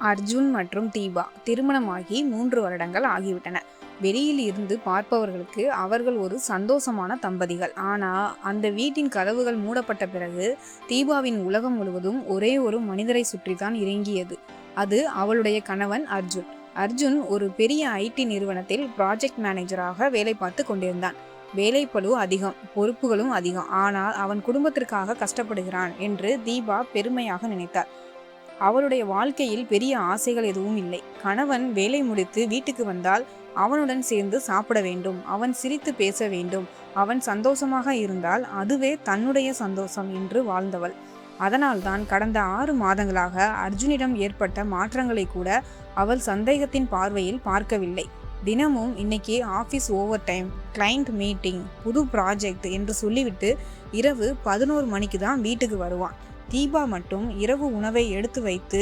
அர்ஜுன் மற்றும் தீபா திருமணமாகி 3 வருடங்கள் ஆகிவிட்டன. வெளியில் இருந்து பார்ப்பவர்களுக்கு அவர்கள் ஒரு சந்தோஷமான தம்பதிகள். ஆனால் அந்த வீட்டின் கதவுகள் மூடப்பட்ட பிறகு தீபாவின் உலகம் முழுவதும் ஒரே ஒரு மனிதரை சுற்றித்தான் இறங்கியது. அது அவளுடைய கணவன் அர்ஜுன். அர்ஜுன் ஒரு பெரிய ஐடி நிறுவனத்தில் ப்ராஜெக்ட் மேனேஜராக வேலை பார்த்து கொண்டிருந்தான். வேலைப்பளு அதிகம், பொறுப்புகளும் அதிகம். ஆனால் அவன் குடும்பத்திற்காக கஷ்டப்படுகிறான் என்று தீபா பெருமையாக நினைத்தார். அவளுடைய வாழ்க்கையில் பெரிய ஆசைகள் எதுவும் இல்லை. கணவன் வேலை முடித்து வீட்டுக்கு வந்தால் அவனுடன் சேர்ந்து சாப்பிட வேண்டும், அவன் சிரித்து பேச வேண்டும், அவன் சந்தோஷமாக இருந்தால் அதுவே தன்னுடைய சந்தோஷம் என்று வாழ்ந்தவள். அதனால்தான் கடந்த 6 மாதங்களாக அர்ஜுனிடம் ஏற்பட்ட மாற்றங்களை கூட அவள் சந்தேகத்தின் பார்வையில் பார்க்கவில்லை. தினமும் இன்னைக்கு office over time, client meeting, புது ப்ராஜெக்ட் என்று சொல்லிவிட்டு இரவு 11 மணிக்கு தான் வீட்டுக்கு வருவான். தீபா மட்டும் இரவு உணவை எடுத்து வைத்து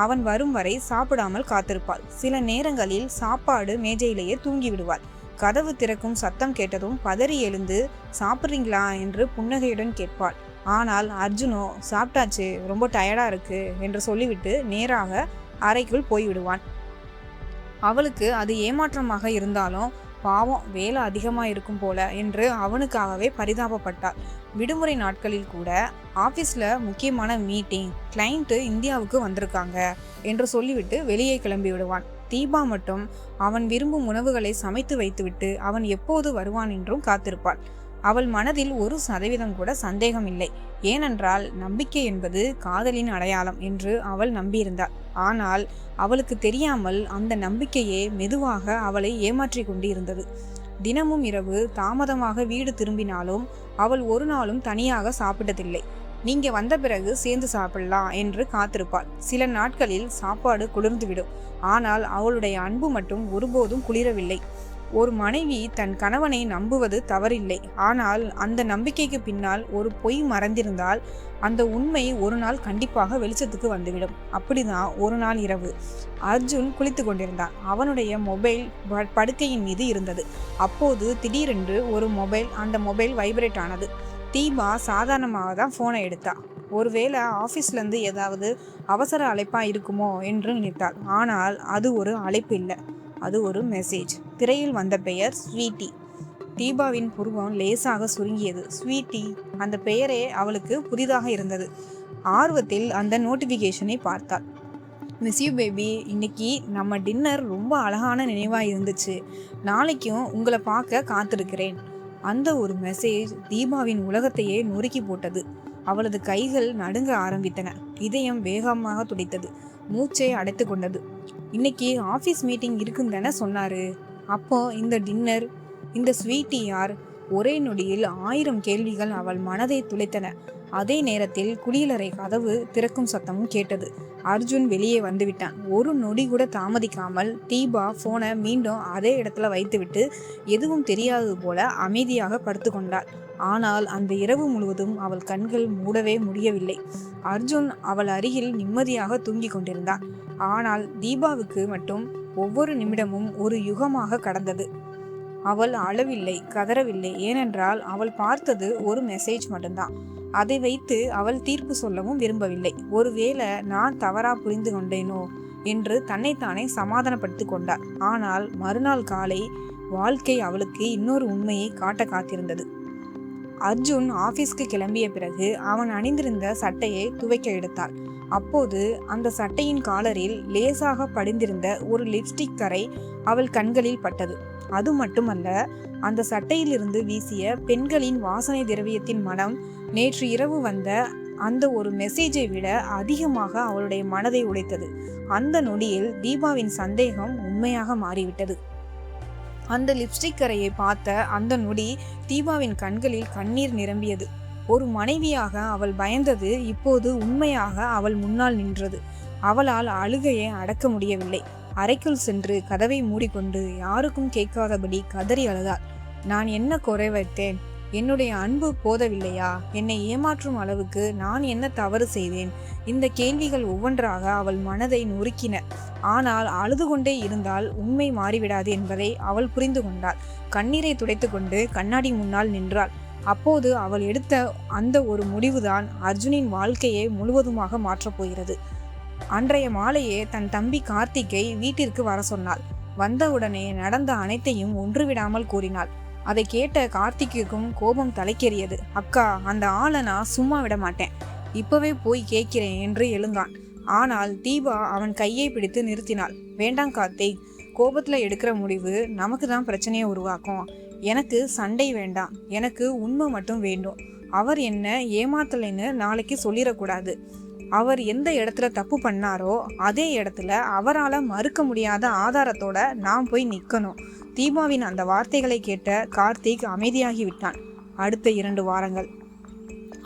அவன் வரும் வரை சாப்பிடாமல் காத்திருப்பாள். சில நேரங்களில் சாப்பாடு மேஜையிலேயே தூங்கி விடுவாள். கதவு திறக்கும் சத்தம் கேட்டதும் பதறி எழுந்து சாப்பிட்றீங்களா என்று புன்னகையுடன் கேட்பாள். ஆனால் அர்ஜுனோ சாப்பிட்டாச்சு, ரொம்ப டயர்டா இருக்கு என்று சொல்லிவிட்டு நேராக அறைக்குள் போய்விடுவான். அவளுக்கு அது ஏமாற்றமாக இருந்தாலும் பாவம் வேலை அதிகமாக இருக்கும் போல என்று அவனுக்காகவே பரிதாபப்பட்டாள். விடுமுறை நாட்களில் கூட ஆஃபீஸில் முக்கியமான மீட்டிங், கிளைண்ட்டு இந்தியாவுக்கு வந்திருக்காங்க என்று சொல்லிவிட்டு வெளியே கிளம்பி விடுவான். தீபா மட்டும் அவன் விரும்பும் உணவுகளை சமைத்து வைத்துவிட்டு அவன் எப்போது வருவான் என்றும் காத்திருப்பாள். அவள் மனதில் 1% கூட சந்தேகம் இல்லை. ஏனென்றால் நம்பிக்கை என்பது காதலின் அடையாளம் என்று அவள் நம்பியிருந்தாள். ஆனால் அவளுக்கு தெரியாமல் அந்த நம்பிக்கையே மெதுவாக அவளை ஏமாற்றி கொண்டு இருந்தது. தினமும் இரவு தாமதமாக வீடு திரும்பினாலும் அவள் ஒரு நாளும் தனியாக சாப்பிட்டதில்லை. நீங்க வந்த பிறகு சேர்ந்து சாப்பிடலாம் என்று காத்திருப்பாள். சில நாட்களில் சாப்பாடு குளிர்ந்துவிடும். ஆனால் அவளுடைய அன்பு மட்டும் ஒருபோதும் குளிரவில்லை. ஒரு மனைவி தன் கணவனை நம்புவது தவறில்லை. ஆனால் அந்த நம்பிக்கைக்கு பின்னால் ஒரு பொய் மறைந்திருந்தால் அந்த உண்மை ஒரு நாள் கண்டிப்பாக வெளிச்சத்துக்கு வந்துவிடும். அப்படிதான் ஒரு நாள் இரவு அர்ஜுன் குளித்து கொண்டிருந்தான். அவனுடைய மொபைல் படுக்கையின் மீது இருந்தது. அப்போது திடீரென்று ஒரு அந்த மொபைல் வைப்ரேட் ஆனது. தீபா சாதாரணமாக தான் ஃபோனை எடுத்தா. ஒருவேளை ஆஃபீஸ்லேருந்து ஏதாவது அவசர அழைப்பா இருக்குமோ என்று நினைத்தாள். ஆனால் அது ஒரு அழைப்பு இல்லை, அது ஒரு மெசேஜ். திரையில் வந்த பெயர் ஸ்வீட்டி. தீபாவின் புருவம் லேசாக சுருங்கியது. ஸ்வீட்டி, அந்த பெயரே அவளுக்கு புதிதாக இருந்தது. ஆர்வத்தில் அந்த நோட்டிஃபிகேஷனை பார்த்தாள். மிஸ் யூ பேபி, இன்னைக்கு நம்ம டின்னர் ரொம்ப அழகான நினைவாக இருந்துச்சு. நாளைக்கும் உங்களை பார்க்க காத்திருக்கிறேன். அந்த ஒரு மெசேஜ் தீபாவின் உலகத்தையே நொறுக்கி போட்டது. அவளது கைகள் நடுங்க ஆரம்பித்தன. இதயம் வேகமாக துடித்தது. மூச்சை அடைத்து கொண்டது. இன்னைக்கு ஆஃபீஸ் மீட்டிங் இருக்குன்னு தானே சொன்னாரு. அப்போ இந்த டின்னர், இந்த ஸ்வீட்டி யார்? ஒரே நொடியில் 1000 கேள்விகள் அவள் மனதை துளைத்தன. அதே நேரத்தில் குளியலறை கதவு திறக்கும் சத்தமும் கேட்டது. அர்ஜுன் வெளியே வந்துவிட்டான். ஒரு நொடி கூட தாமதிக்காமல் தீபா போனை மீண்டும் அதே இடத்துல வைத்துவிட்டு எதுவும் தெரியாதது போல அமைதியாக படுத்து கொண்டாள். ஆனால் அந்த இரவு முழுவதும் அவள் கண்கள் மூடவே முடியவில்லை. அர்ஜுன் அவள் அருகில் நிம்மதியாக தூங்கி கொண்டிருந்தான். ஆனால் தீபாவுக்கு மட்டும் ஒவ்வொரு நிமிடமும் ஒரு யுகமாக கடந்தது. அவள் அழவில்லை, கதறவில்லை. ஏனென்றால் அவள் பார்த்தது ஒரு மெசேஜ் மட்டும்தான். அதை வைத்து அவள் தீர்ப்பு சொல்லவும் விரும்பவில்லை. ஒருவேளை நான் தவறா புரிந்து கொண்டேனோ என்று தன்னைத்தானே சமாதானப்படுத்தி கொண்டாள். ஆனால் மறுநாள் காலை வாழ்க்கை அவளுக்கு இன்னொரு உண்மையை காட்ட காத்திருந்தது. அர்ஜுன் ஆபீஸ்க்கு கிளம்பிய பிறகு அவன் அணிந்திருந்த சட்டையை துவைக்க எடுத்தாள். அப்போது அந்த சட்டையின் காலரில் லேசாக படிந்திருந்த ஒரு லிப்ஸ்டிக் கரை அவள் கண்களில் பட்டது. அது மட்டுமல்ல, அந்த சட்டையிலிருந்து வீசிய பெண்களின் வாசனை திரவியத்தின் மனம் நேற்று இரவு வந்த அந்த ஒரு மெசேஜை விட அதிகமாக அவளுடைய மனதை உடைத்தது. அந்த நொடியில் தீபாவின் சந்தேகம் உண்மையாக மாறிவிட்டது. அந்த லிப்ஸ்டிக் கரையை பார்த்த அந்த நொடி தீபாவின் கண்களில் கண்ணீர் நிரம்பியது. ஒரு மனைவியாக அவள் பயந்தது இப்போது உண்மையாக அவள் முன்னால் நின்றது. அவளால் அழுகையை அடக்க முடியவில்லை. அறைக்குள் சென்று கதவை மூடிக்கொண்டு யாருக்கும் கேட்காதபடி கதறி அழுதாள். நான் என்ன குறை வைத்தேன்? என்னுடைய அன்பு போதவில்லையா? என்னை ஏமாற்றும் அளவுக்கு நான் என்ன தவறு செய்தேன்? இந்த கேள்விகள் ஒவ்வொன்றாக அவள் மனதை நொறுக்கின. ஆனால் அழுது கொண்டே இருந்தால் உண்மை மாறிவிடாது என்பதை அவள் புரிந்து கொண்டாள். கண்ணீரை துடைத்து கொண்டு கண்ணாடி முன்னால் நின்றாள். அப்போது அவள் எடுத்த அந்த ஒரு முடிவுதான் அர்ஜுனின் வாழ்க்கையை முழுவதுமாக மாற்றப் போகிறது. அன்றைய மாலையே தன் தம்பி கார்த்திக்கை வீட்டிற்கு வர சொன்னாள். வந்தவுடனே நடந்த அனைத்தையும் ஒன்றுவிடாமல் கூறினாள். அதை கேட்ட கார்த்திக்குக்கும் கோபம் தலைக்கேறியது. அக்கா, அந்த ஆளை நான் சும்மா விட மாட்டேன், இப்பவே போய் கேட்கிறேன் என்று எழுந்தான். ஆனால் தீபா அவன் கையை பிடித்து நிறுத்தினாள். வேண்டாம் கார்த்திக், கோபத்துல எடுக்கிற முடிவு நமக்கு தான் பிரச்சனையை உருவாக்கும். எனக்கு சண்டை வேண்டாம், எனக்கு உண்மை மட்டும் வேண்டும். அவர் என்ன ஏமாத்தலைன்னு நாளைக்கு சொல்லிடக்கூடாது. அவர் எந்த இடத்துல தப்பு பண்ணாரோ அதே இடத்துல அவரால் மறுக்க முடியாத ஆதாரத்தோட நான் போய் நிற்கணும். தீபாவின் அந்த வார்த்தைகளை கேட்ட கார்த்திக் அமைதியாகி விட்டான். அடுத்த 2 வாரங்கள்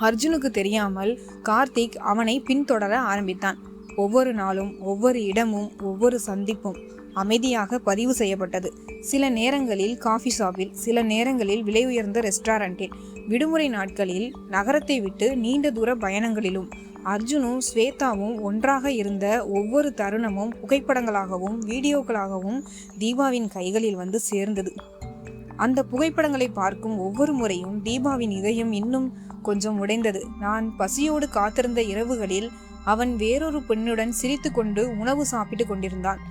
அர்ஜுனுக்கு தெரியாமல் கார்த்திக் அவனை பின்தொடர ஆரம்பித்தான். ஒவ்வொரு நாளும், ஒவ்வொரு இடமும், ஒவ்வொரு சந்திப்பும் அமைதியாக பதிவு செய்யப்பட்டது. சில நேரங்களில் காஃபி ஷாப்பில், சில நேரங்களில் விலை உயர்ந்த ரெஸ்டாரண்டில், விடுமுறை நாட்களில் நகரத்தை விட்டு நீண்ட தூர பயணங்களிலும். அர்ஜுனும் ஸ்வேதாவும் ஒன்றாக இருந்த ஒவ்வொரு தருணமும் புகைப்படங்களாகவும் வீடியோக்களாகவும் தீபாவின் கைகளில் வந்து சேர்ந்தது. அந்த புகைப்படங்களை பார்க்கும் ஒவ்வொரு முறையும் தீபாவின் இதயம் இன்னும் கொஞ்சம் உடைந்தது. நான் பசியோடு காத்திருந்த இரவுகளில் அவன் வேறொரு பெண்ணுடன் சிரித்து கொண்டு உணவு சாப்பிட்டு கொண்டிருந்தான்.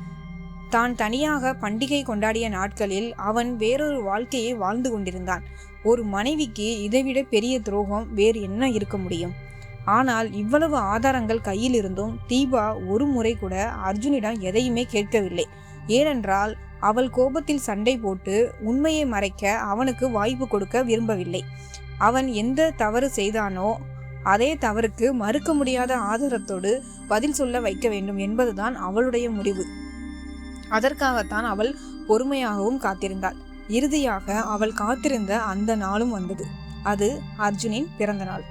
தான் தனியாக பண்டிகை கொண்டாடிய நாட்களில் அவன் வேறொரு வாழ்க்கையை வாழ்ந்து கொண்டிருந்தான். ஒரு மனைவிக்கு இதைவிட பெரிய துரோகம் வேறு என்ன இருக்க முடியும்? ஆனால் இவ்வளவு ஆதாரங்கள் கையில் இருந்தும் தீபா ஒரு முறை கூட அர்ஜுனிடம் எதையுமே கேட்கவில்லை. ஏனென்றால் அவள் கோபத்தில் சண்டை போட்டு உண்மையை மறைக்க அவனுக்கு வாய்ப்பு கொடுக்க விரும்பவில்லை. அவன் எந்த தவறு செய்தானோ அதே தவறுக்கு மறுக்க முடியாத ஆதாரத்தோடு பதில் சொல்ல வைக்க வேண்டும் என்பதுதான் அவளுடைய முடிவு. அதற்காகத்தான் அவள் பொறுமையாகவும் காத்திருந்தாள். இறுதியாக அவள் காத்திருந்த அந்த நாளும் வந்தது. அது அர்ஜுனின் பிறந்த நாள்.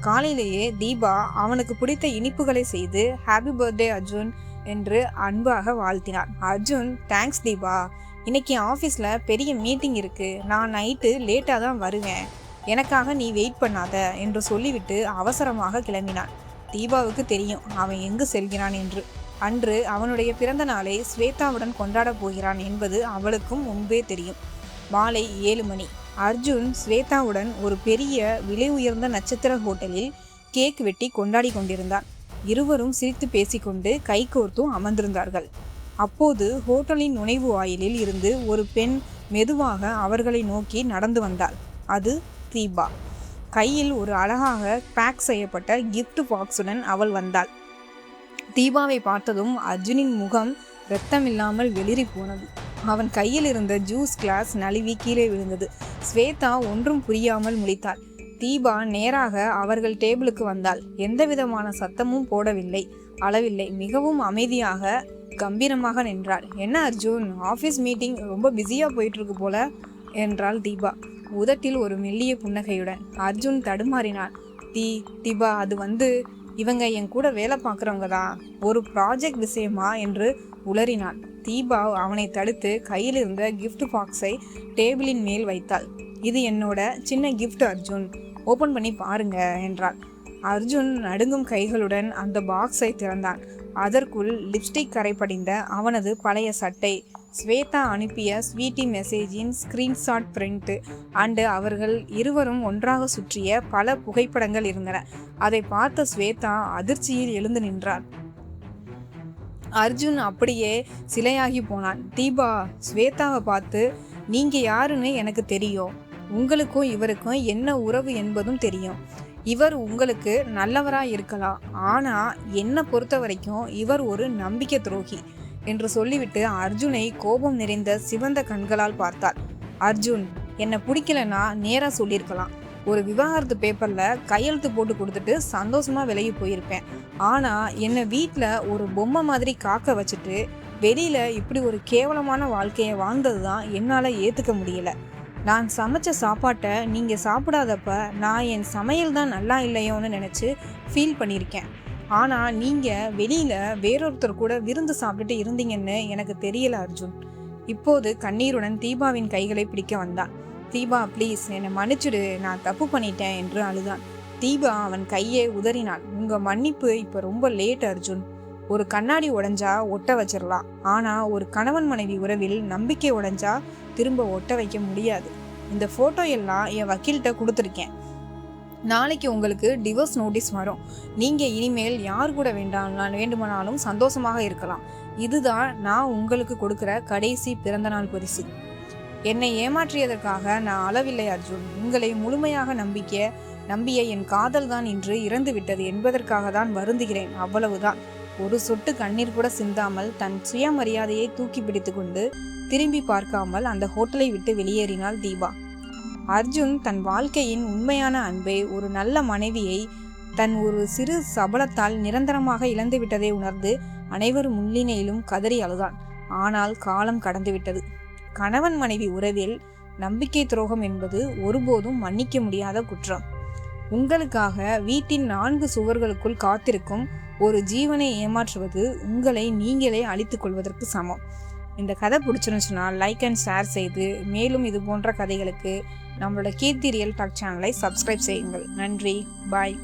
காலையிலேயே தீபா அவனுக்கு பிடித்த இனிப்புகளை செய்து ஹாப்பி பர்த்டே அர்ஜுன் என்று அன்பாக வாழ்த்தினார். அர்ஜுன், தேங்க்ஸ் தீபா, இன்னைக்கு ஆஃபீஸில் பெரிய மீட்டிங் இருக்கு, நான் நைட்டு லேட்டாக தான் வருவேன், எனக்காக நீ வெயிட் பண்ணாத என்று சொல்லிவிட்டு அவசரமாக கிளம்பினான். தீபாவுக்கு தெரியும் அவன் எங்கு செல்கிறான் என்று. அன்று அவனுடைய பிறந்த நாளை ஸ்வேதாவுடன் கொண்டாடப் போகிறான் என்பது அவளுக்கும் முன்பே தெரியும். மாலை 7 மணி. அர்ஜுன் ஸ்வேதாவுடன் ஒரு பெரிய விலை உயர்ந்த நட்சத்திர ஹோட்டலில் கேக் வெட்டி கொண்டாடி கொண்டிருந்தான். இருவரும் சிரித்து பேசிக்கொண்டு கைகோர்த்தும் அமர்ந்திருந்தார்கள். அப்போது ஹோட்டலின் நுழைவு வாயிலில் இருந்து ஒரு பெண் மெதுவாக அவர்களை நோக்கி நடந்து வந்தாள். அது தீபா. கையில் ஒரு அழகாக பேக் செய்யப்பட்ட கிஃப்ட் பாக்ஸுடன் அவள் வந்தாள். தீபாவை பார்த்ததும் அர்ஜுனின் முகம் இரத்தமில்லாமல் வெளிரி போனது. அவன் கையில் இருந்த ஜூஸ் கிளாஸ் நழுவி கீழே விழுந்தது. ஸ்வேதா ஒன்றும் புரியாமல் முழித்தாள். தீபா நேராக அவர்கள் டேபிளுக்கு வந்தாள். எந்தவிதமான சத்தமும் போடவில்லை, அளவில்லை. மிகவும் அமைதியாக கம்பீரமாக நின்றாள். என்ன அர்ஜுன், ஆஃபீஸ் மீட்டிங் ரொம்ப பிஸியாக போயிட்டுருக்கு போல என்றாள் தீபா, உதட்டில் ஒரு மெல்லிய புன்னகையுடன். அர்ஜுன் தடுமாறினான். தீபா, அது இவங்க என் கூட வேலை பார்க்குறவங்க தான், ஒரு ப்ராஜெக்ட் விஷயமா என்று உளறினான். தீபா அவனை தடுத்து கையில் இருந்த கிஃப்ட் பாக்ஸை டேபிளின் மேல் வைத்தாள். இது என்னோட சின்ன கிஃப்ட் அர்ஜுன், ஓப்பன் பண்ணி பாருங்க என்றாள். அர்ஜுன் நடுங்கும் கைகளுடன் அந்த பாக்ஸை திறந்தான். அதற்குள் லிப்ஸ்டிக் கரை படிந்த அவனது பழைய சட்டை, ஸ்வேதா அனுப்பிய ஸ்வீட்டி மெசேஜின் ஸ்கிரீன்ஷாட் பிரிண்ட் அண்டு அவர்கள் இருவரும் ஒன்றாக சுற்றிய பல புகைப்படங்கள் இருந்தன. அதை பார்த்த ஸ்வேதா அதிர்ச்சியில் எழுந்து நின்றாள். அர்ஜுன் அப்படியே சிலையாகி போனான். தீபா ஸ்வேதாவை பார்த்து, நீங்க யாருன்னு எனக்கு தெரியும், உங்களுக்கும் இவருக்கும் என்ன உறவு என்பதும் தெரியும். இவர் உங்களுக்கு நல்லவராக இருக்கலாம், ஆனால் என்னை பொறுத்த வரைக்கும் இவர் ஒரு நம்பிக்கை துரோகி என்று சொல்லிவிட்டு அர்ஜுனை கோபம் நிறைந்த சிவந்த கண்களால் பார்த்தாள். அர்ஜுன், என்னை பிடிக்கலன்னா நேராக சொல்லியிருக்கலாம். ஒரு விவாகரத்து பேப்பரில் கையெழுத்து போட்டு கொடுத்துட்டு சந்தோஷமாக விலகி போயிருப்பேன். ஆனால் என்னை வீட்டில் ஒரு பொம்மை மாதிரி காக்க வச்சுட்டு வெளியில் இப்படி ஒரு கேவலமான வாழ்க்கையை வாழ்ந்தது தான் என்னால் ஏற்றுக்க முடியலை. நான் சமைச்ச சாப்பாட்டை நீங்கள் சாப்பிடாதப்ப நான் என் சமையல் தான் நல்லா இல்லையோன்னு நினச்சி ஃபீல் பண்ணியிருக்கேன். ஆனால் நீங்கள் வெளியில் வேறொருத்தர் கூட விருந்து சாப்பிட்டுட்டு இருந்தீங்கன்னு எனக்கு தெரியல அர்ஜுன். இப்போது கண்ணீருடன் தீபாவின் கைகளை பிடிக்க வந்தான். தீபா, ப்ளீஸ் என்னை மன்னிச்சுடு, நான் தப்பு பண்ணிட்டேன் என்று அழுதான். தீபா அவன் கையை உதறினான். உங்கள் மன்னிப்பு இப்போ ரொம்ப லேட் அர்ஜுன். ஒரு கண்ணாடி உடைஞ்சா ஒட்ட வச்சிடலாம், ஆனால் ஒரு கணவன் மனைவி உறவில் நம்பிக்கை உடைஞ்சா திரும்ப ஒட்ட வைக்க முடியாது. இந்த ஃபோட்டோ எல்லாம் என் வக்கீல்கிட்ட கொடுத்துருக்கேன். நாளைக்கு உங்களுக்கு டிவோர்ஸ் நோட்டீஸ் வரும். நீங்கள் இனிமேல் யார் கூட வேண்டுமானாலும் சந்தோஷமாக இருக்கலாம். இதுதான் நான் உங்களுக்கு கொடுக்குற கடைசி பிறந்தநாள் பரிசு. என்னை ஏமாற்றியதற்காக நான் அளவில்லை அர்ஜுன். உங்களை முழுமையாக நம்பிய என் காதல் தான் இன்று இறந்து விட்டது என்பதற்காக தான் வருந்துகிறேன், அவ்வளவுதான். ஒரு சொட்டு கண்ணீர் கூட சிந்தாமல் தன் சுயமரியாதையை தூக்கி பிடித்து கொண்டு திரும்பி பார்க்காமல் அந்த ஹோட்டலை விட்டு வெளியேறினாள் தீபா. அர்ஜுன் தன் வாழ்க்கையின் உண்மையான அன்பை, ஒரு நல்ல மனைவியை தன் ஒரு சிறு சபலத்தால் நிரந்தரமாக இழந்துவிட்டதை உணர்ந்து அனைவர் முன்னிலையிலும் கதறி அழுதான். ஆனால் காலம் கடந்துவிட்டது. கணவன் மனைவி உறவில் நம்பிக்கை துரோகம் என்பது ஒருபோதும் மன்னிக்க முடியாத குற்றம். உங்களுக்காக வீட்டின் 4 சுவர்களுக்குள் காத்திருக்கும் ஒரு ஜீவனை ஏமாற்றுவது உங்களை நீங்களே அழித்துக் கொள்வதற்கு சமம். இந்த கதை பிடிச்சிருந்துச்சுன்னா லைக் அண்ட் ஷேர் செய்து மேலும் இது போன்ற கதைகளுக்கு நம்மளோட கீர்த்தி ரியல் டாக் சேனலை சப்ஸ்கிரைப் செய்யுங்கள். நன்றி. பாய்.